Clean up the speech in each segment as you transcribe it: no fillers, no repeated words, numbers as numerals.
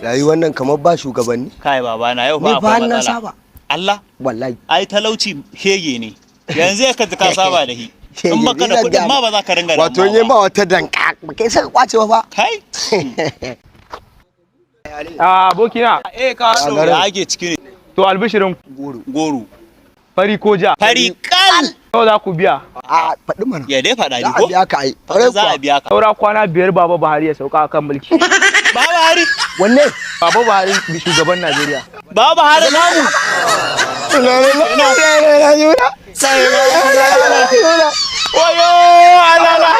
rayuwar nan kamar ba shugabanni. Kai baba na yau ba akwai matsala. Allah wallahi ai talauci hege ne yanzu ka saba da shi in baka da kudin ma ba za ka ringa wato yin ba wata danka ba kai saka kwace ba kai abokina ka da ake ciki ne to albishirin goro fari ko ja fari kal yau za ku biya a faɗi mana ya dai faɗa ni ko za a biya ka ai za a biya ka saura kwana 5 baba Buhari ya sauka akan mulki baba Buhari wanne baba Buhari shugaban Najeriya baba Buhari namu wayo alala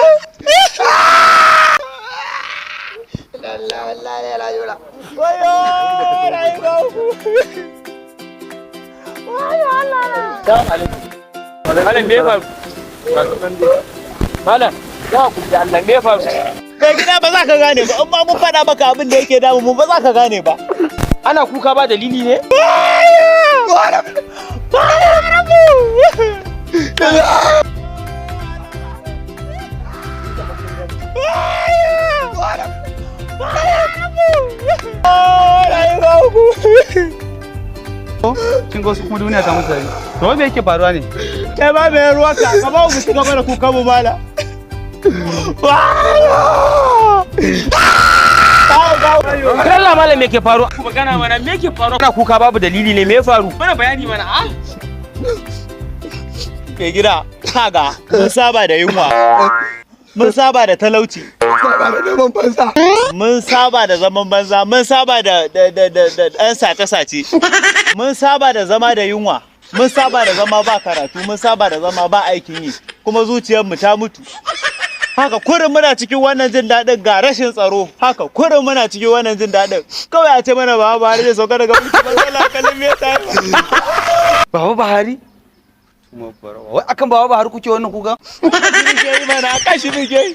Malam me fa? Malam, ya ku da Allah me fa? Kai gida ba za ka gane ba, amma mun faɗa maka abin da yake damu mu ba za ka gane ba. Ana kuka ba dalili ne? Kin ga su kuma duniya ta musu dari. To me yake faruwa ne? Kai ba mai ruwa ka ba mu shiga mana kuka mu mala. Allah malam me yake faruwa? Magana mana me yake faruwa? Kana kuka babu dalili ne me ya faru? Mana bayani mana a? Kai gida kaga mun saba da yunwa. Mun saba da talauci. Mun saba da zaman banza, mun saba da ɗan sace-sace. Mun saba da zama da yunwa. Mun saba da zama ba karatu, mun saba da zama ba aikin yi. Kuma zuciyarmu ta mutu. Haka kurin muna cikin wannan jin daɗin ga rashin tsaro. Haka kurin muna cikin wannan jin daɗin. Kawai a ce mana Baba Buhari zai sauka daga mulki ba sai kallon me ta yi. Baba Buhari? Wai akan Baba Buhari kuke wannan kuka? Kashi muke yi mana, kashi muke yi.